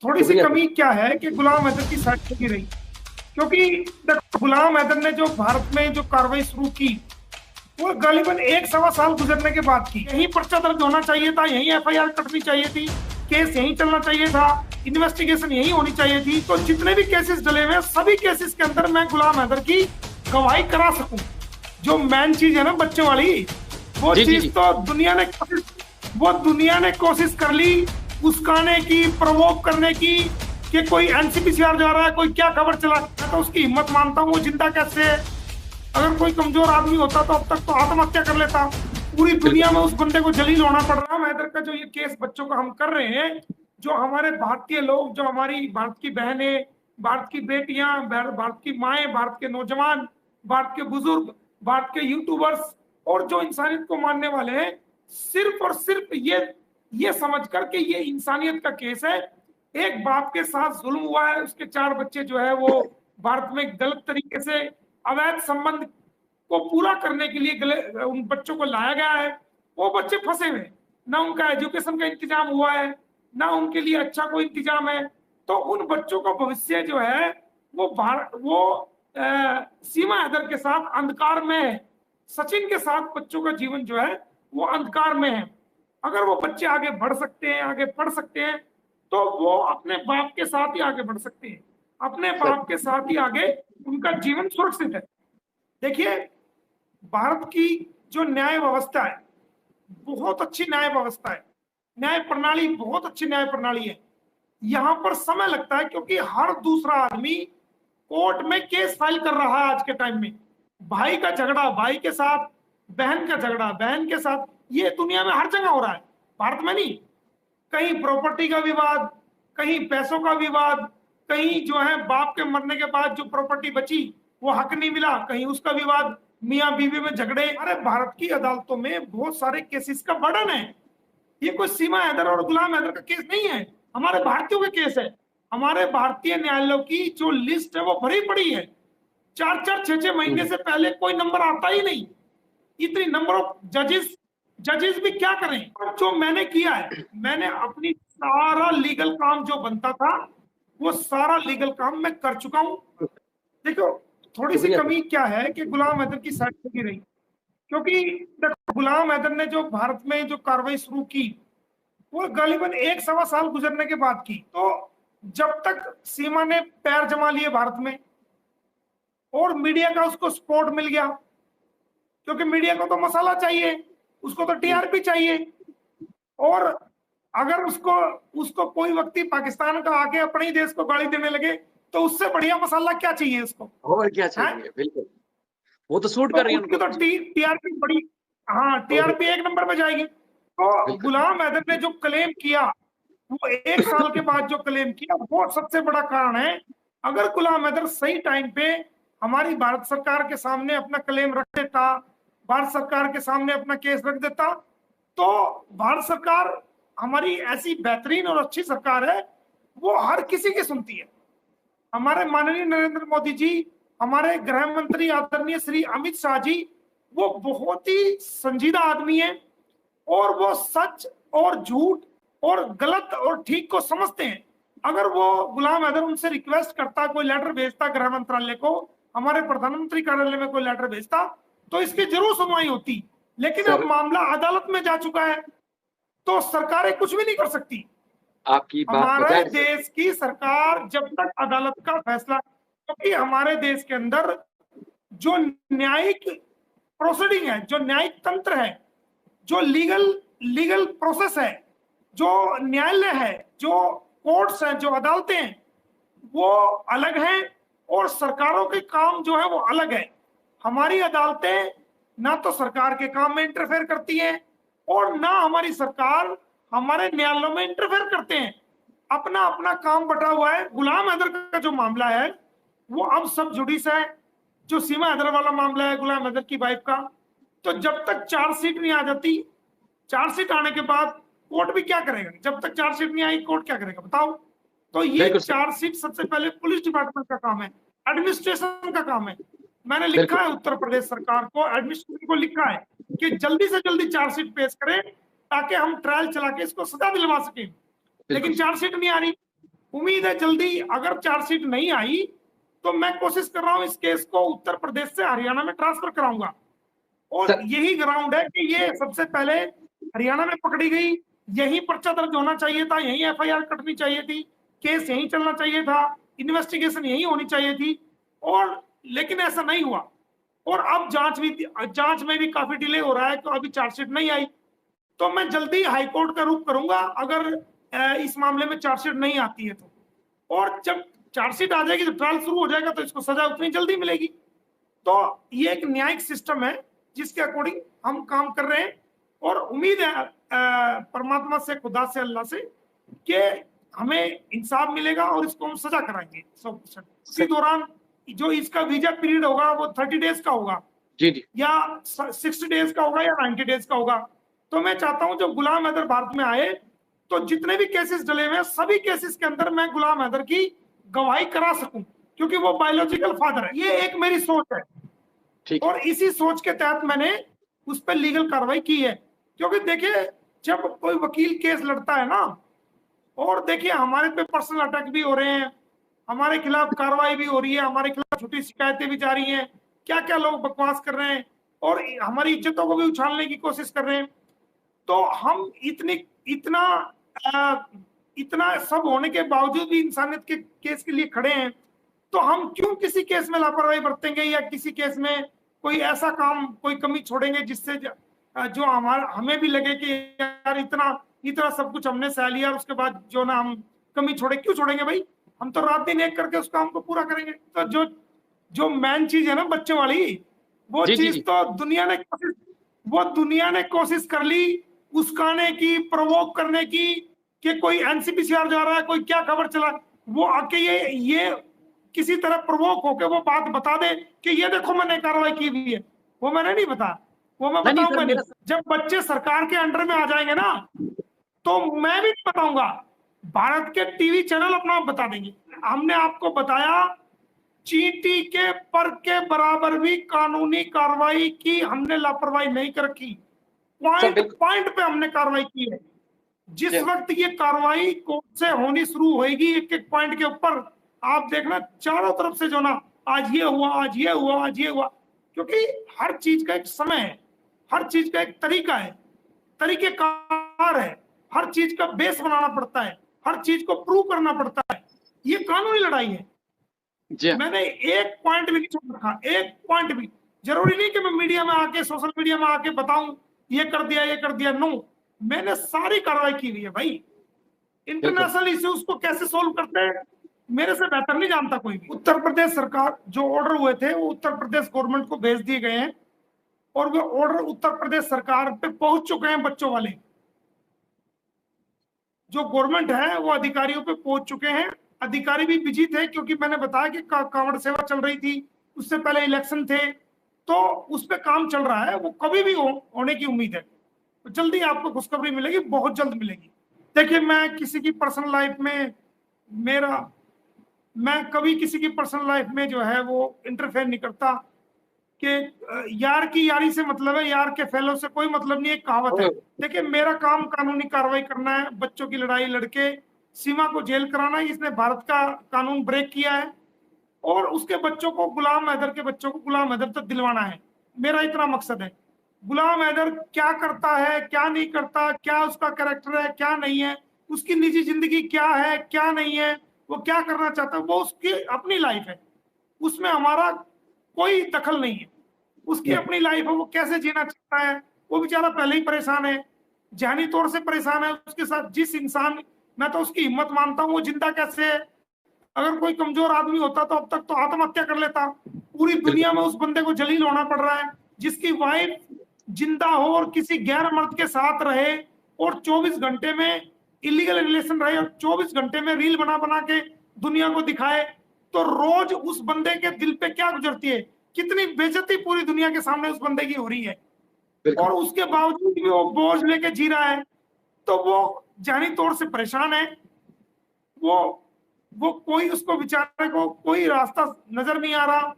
थोड़ी सी शुक्रिया सर। कमी क्या है कि गुलाम हैदर की साइड चली रही, क्योंकि देखो गुलाम हैदर ने जो भारत में जो कार्रवाई शुरू की वो गालिबन 1 सवा साल गुजरने के बाद की। यही पर्चा दर्ज होना चाहिए था, यही एफआईआर कटनी चाहिए थी, केस यही चलना चाहिए था, इन्वेस्टिगेशन यही होनी चाहिए थी। तो जितने भी केसेस डले हुए सभी केसेस के अंदर मैं गुलाम हैदर की गवाही करा सकूं। जो मेन चीज है ना बच्चों वाली, वो जी जी चीज जी। तो दुनिया ने कोशिश कर ली उस्काने की, प्रवोक करने की, कि कोई एनसीपीसीआर जा रहा है, कोई क्या खबर चला। मैं तो उसकी हिम्मत मानता हूँ, वो जिंदा कैसे है। अगर कोई कमजोर आदमी होता तो अब तक तो आत्महत्या कर लेता। पूरी दुनिया बिल्कुल में उस बंदे को जलील होना पड़ रहा है। हैदर का जो ये केस बच्चों का हम कर रहे हैं, जो हमारे भारतीय लोग, जो हमारी भारत की बहनें, भारत की बेटियां, भारत की माएं, भारत के नौजवान, भारत के बुजुर्ग, भारत के यूट्यूबर्स और जो इंसानियत को मानने वाले हैं, सिर्फ और सिर्फ ये समझ कर के ये इंसानियत का केस है। एक बाप के साथ जुल्म हुआ है, उसके 4 बच्चे जो है वो भारत में गलत तरीके से अवैध संबंध को पूरा करने के लिए उन बच्चों को लाया गया है। वो बच्चे फंसे हुए, ना उनका एजुकेशन का इंतजाम हुआ है, ना उनके लिए अच्छा कोई इंतजाम है। तो उन बच्चों का भविष्य जो है वो सीमा हैदर के साथ अंधकार में है। सचिन के साथ बच्चों का जीवन जो है वो अंधकार में है। अगर वो बच्चे आगे बढ़ सकते हैं, आगे पढ़ सकते हैं, तो वो अपने बाप के साथ ही आगे बढ़ सकते हैं। अपने सर। बाप के साथ ही आगे उनका जीवन सुरक्षित है। देखिए, भारत की जो न्याय व्यवस्था है बहुत अच्छी न्याय व्यवस्था है। न्याय प्रणाली बहुत अच्छी न्याय प्रणाली है। यहां पर समय लगता है क्योंकि हर दूसरा आदमी कोर्ट में केस फाइल कर रहा है आज के टाइम में। भाई का झगड़ा भाई के साथ, बहन का झगड़ा बहन के साथ, ये दुनिया में हर जगह हो रहा है, भारत में नहीं। कहीं प्रॉपर्टी का विवाद, कहीं पैसों का विवाद, कहीं जो है बाप के मरने के बाद जो प्रॉपर्टी बची वो हक नहीं मिला, कहीं उसका विवाद, मियां बीवी में झगड़े। अरे भारत की अदालतों में बहुत सारे केसेस का बर्डन है। ये कोई सीमा हैदर और गुलाम हैदर का केस नहीं है, हमारे भारतीयों के केस है। हमारे भारतीय न्यायालयों की जो लिस्ट है वो भरी पड़ी है। 4 4 6 6 महीने हम्म। से पहले कोई नंबर आता ही नहीं। इतनी नंबर ऑफ जजेस, जजेस भी क्या करें। और जो मैंने किया है, मैंने अपनी सारा लीगल काम जो बनता था वो सारा लीगल काम मैं कर चुका हूं। देखो, थोड़ी सी शुक्रिया सर। कमी क्या है कि गुलाम हैदर की साइड से गिर रही, क्योंकि देखो गुलाम हैदर ने जो भारत में जो कार्रवाई शुरू की वो गालिबन 1 सवा साल गुजरने के बाद की। तो जब तक सीमा ने पैर जमा लिए भारत में और मीडिया का उसको सपोर्ट मिल गया, क्योंकि मीडिया को तो मसाला चाहिए, उसको तो हम्म। टीआरपी चाहिए। और अगर उसको उसको कोई व्यक्ति पाकिस्तान का आके अपने ही देश को गाली देने लगे तो उससे बढ़िया मसाला क्या चाहिए उसको, और क्या है। चाहिए, बिल्कुल। वो तो सूट तो कर रही है उसकी उनको तो तो। टीआरपी बड़ी, हाँ और टीआरपी एक नंबर पे जाएगी। तो बिल्कुल। गुलाम हैदर ने जो क्लेम किया, वो 1 साल के बाद जो क्लेम किया वो सबसे बड़ा कारण है। अगर गुलाम हैदर सही टाइम पे हमारी भारत सरकार के सामने अपना क्लेम रख देता, भारत सरकार के सामने अपना केस रख देता, तो भारत सरकार हमारी ऐसी बेहतरीन और अच्छी सरकार है, वो हर किसी की सुनती है। हमारे माननीय नरेंद्र मोदी जी, हमारे गृह मंत्री आदरणीय श्री अमित शाह जी, वो बहुत ही संजीदा आदमी है और वो सच और झूठ और गलत और ठीक को समझते हैं। अगर वो गुलाम हैदर उनसे रिक्वेस्ट करता, कोई लेटर भेजता गृह मंत्रालय को, हमारे प्रधानमंत्री कार्यालय में कोई लेटर भेजता, तो इसकी जरूर सुनवाई होती। लेकिन अब सर, मामला अदालत में जा चुका है, तो सरकारें कुछ भी नहीं कर सकती। आपकी बात हमारे बजाय सर। देश की सरकार जब तक अदालत का फैसला, क्योंकि हमारे देश के अंदर जो न्यायिक प्रोसीडिंग है, जो न्यायिक तंत्र है, जो लीगल लीगल प्रोसेस है, जो न्यायालय है, जो कोर्ट्स हैं, जो अदालतें हैं, वो अलग हैं। और सरकारों के काम जो है वो अलग है। हमारी अदालतें ना तो सरकार के काम में इंटरफेयर करती हैं और ना हमारी सरकार हमारे न्यायालयों में इंटरफेयर करते हैं। अपना अपना काम बटा हुआ है। गुलाम हैदर का जो मामला है वो अब सब जुडिस है। जो सीमा हैदर वाला मामला है गुलाम हैदर की वाइफ का, तो जब तक चार्जशीट नहीं आ जाती, चार्जशीट आने के बाद कोर्ट भी क्या करेगा। जब तक चार्जशीट नहीं आई कोर्ट क्या करेगा बताओ। तो ये बिल्कुल सर। चार्जशीट सबसे पहले पुलिस डिपार्टमेंट का काम है, एडमिनिस्ट्रेशन का काम है। मैंने लिखा बिल्कुल। है उत्तर प्रदेश सरकार को, एडमिनिस्ट्रेशन को लिखा है कि जल्दी से जल्दी चार्जशीट पेश करें ताकि हम ट्रायल चला के इसको सजा दिलवा सकें। बिल्कुल लेकिन सर। चार्जशीट नहीं आ रही। उम्मीद है जल्दी, अगर चार्जशीट नहीं आई तो मैं कोशिश कर रहा हूं इस केस को उत्तर प्रदेश से हरियाणा में ट्रांसफर कराऊंगा। और यही ग्राउंड है कि ये सबसे पहले हरियाणा में पकड़ी गई, यही पर्चा दर्ज होना चाहिए था, यही एफआईआर कटनी चाहिए थी, केस यही चलना चाहिए था, इन्वेस्टिगेशन यही होनी चाहिए थी, और लेकिन ऐसा नहीं हुआ। और अब जांच में भी काफी डिले हो रहा है, तो अभी चार्जशीट नहीं आई। तो मैं जल्दी हाईकोर्ट का रुख करूंगा अगर इस मामले में चार्जशीट नहीं आती है तो। और जब चार्जशीट आ जाएगी तो ट्रायल शुरू हो जाएगा, तो इसको सजा उतनी जल्दी मिलेगी। तो ये एक न्यायिक सिस्टम है जिसके अकॉर्डिंग हम काम कर रहे हैं, और उम्मीद है परमात्मा से, खुदा से, अल्लाह से कि हमें इंसाफ मिलेगा और इसको हम सजा कराएंगे 100%। इसी दौरान जो इसका वीजा पीरियड होगा वो 30 डेज का होगा, जी जी, या 60 डेज का होगा, या 90 डेज का होगा। तो मैं चाहता हूं जब गुलाम हैदर भारत में आए तो जितने भी केसेस डले हुए हैं सभी केसेस के अंदर मैं गुलाम हैदर की गवाही करा सकूं, क्योंकि वो बायोलॉजिकल फादर है। ये एक मेरी सोच है, ठीक। और इसी सोच के तहत मैंने उस पर लीगल कार्रवाई की है। क्योंकि देखिए, जब कोई वकील केस लड़ता है ना, और देखिए हमारे पे पर्सनल अटैक भी हो रहे हैं, हमारे खिलाफ कार्रवाई भी हो रही है, हमारे खिलाफ झूठी शिकायतें भी जा रही हैं, क्या क्या लोग बकवास कर रहे हैं और हमारी इज्जतों को भी उछालने की कोशिश कर रहे हैं। तो हम इतना सब होने के बावजूद भी इंसानियत के केस के लिए खड़े हैं। तो हम क्यों किसी केस में लापरवाही बरतेंगे, या किसी केस में कोई ऐसा काम, कोई कमी छोड़ेंगे जिससे जो हमें भी लगे कि यार इतना सब कुछ हमने सह लिया, उसके बाद जो ना हम कमी क्यों छोड़ेंगे भाई? हम तो रात दिन एक करके उस काम को पूरा करेंगे। तो जो मेन चीज है ना बच्चों वाली, वो चीज तो दुनिया ने कोशिश कर ली उसकाने की, प्रवोक करने की, कि कोई एनसीपीसीआर जा रहा है, कोई क्या खबर चला, वो आके ये किसी तरह प्रवोक होके वो बात बता दे कि ये देखो मैंने कार्रवाई की हुई है। वो मैंने नहीं बता, वो मैं बताऊंगा नहीं। जब बच्चे सरकार के अंडर में आ जाएंगे ना, तो मैं भी नहीं बताऊंगा, भारत के टीवी चैनल अपना बता देंगे। हमने आपको बताया चींटी के पर के बराबर भी कानूनी कार्रवाई की, हमने लापरवाही नहीं कर रखी। पॉइंट पे हमने कार्रवाई की है। जिस वक्त ये कार्रवाई कोर्ट से होनी शुरू होगी एक एक पॉइंट के ऊपर, आप देखना चारों तरफ से जो ना, आज ये हुआ, आज ये हुआ, आज ये हुआ, क्योंकि हर चीज का एक समय है, हर चीज का एक तरीका है, तरीकेकार है, हर चीज का बेस बनाना पड़ता है, हर चीज को प्रूव करना पड़ता है। ये कानूनी लड़ाई है। मैंने एक पॉइंट भी नहीं छोड़ रखा, एक पॉइंट भी। जरूरी नहीं कि मैं मीडिया में आके, सोशल मीडिया में आके बताऊं ये कर दिया, ये कर दिया। नो, मैंने सारी कार्रवाई की हुई है भाई। इंटरनेशनल इश्यूज को कैसे सोल्व करते हैं मेरे से बेहतर नहीं जानता कोई भी। उत्तर प्रदेश सरकार, जो ऑर्डर हुए थे वो उत्तर प्रदेश गवर्नमेंट को भेज दिए गए हैं, और वो ऑर्डर उत्तर प्रदेश सरकार पे पहुंच चुके हैं। बच्चों वाले जो गवर्नमेंट है वो अधिकारियों पे पहुंच चुके हैं। अधिकारी भी बिजी थे, क्योंकि मैंने बताया कि कांवड़ सेवा चल रही थी, उससे पहले इलेक्शन थे, तो उस पर काम चल रहा है। वो कभी भी होने की उम्मीद है। तो जल्दी आपको खुशखबरी मिलेगी, बहुत जल्द मिलेगी। देखिए, मैं किसी की पर्सनल लाइफ में मैं कभी किसी की पर्सनल लाइफ में जो है वो इंटरफेयर नहीं करता, कि यार की यारी से मतलब है, यार के फेलो से कोई मतलब नहीं है, कहावत है। देखिए, मेरा काम कानूनी कार्रवाई करना है, बच्चों की लड़ाई लड़के सीमा को जेल कराना है। इसने भारत का कानून ब्रेक किया है, और उसके बच्चों को, गुलाम हैदर के बच्चों को गुलाम हैदर तक दिलवाना है। मेरा इतना मकसद है। गुलाम हैदर क्या करता है, क्या नहीं करता, क्या उसका कैरेक्टर है, क्या नहीं है, उसकी निजी जिंदगी क्या है, क्या नहीं है, वो क्या करना चाहता है, वो उसकी अपनी लाइफ है, उसमें हमारा कोई दखल नहीं है। उसकी अपनी लाइफ है, वो कैसे जीना चाहता है। वो बेचारा पहले ही परेशान है, जहनी तौर से परेशान है। उसके साथ जिस इंसान, मैं तो उसकी हिम्मत मानता हूँ, वो जिंदा कैसे है। अगर कोई कमजोर आदमी होता तो अब तक तो आत्महत्या कर लेता। पूरी दुनिया में उस बंदे को जलील होना पड़ रहा है, जिसकी वाइफ जिंदा हो और किसी गैर मर्द के साथ रहे, और 24 घंटे में इलीगल रिलेशन रहे, और 24 घंटे में रील बना बना के दुनिया को दिखाए। तो रोज उस बंदे के दिल पे क्या गुजरती है, कितनी बेइज्जती पूरी दुनिया के सामने उस बंदे की हो रही है, और उसके बावजूद भी वो बोझ लेके जी रहा है। तो वो जानी तौर से परेशान है। वो कोई, उसको बेचारे को कोई रास्ता नजर नहीं आ रहा।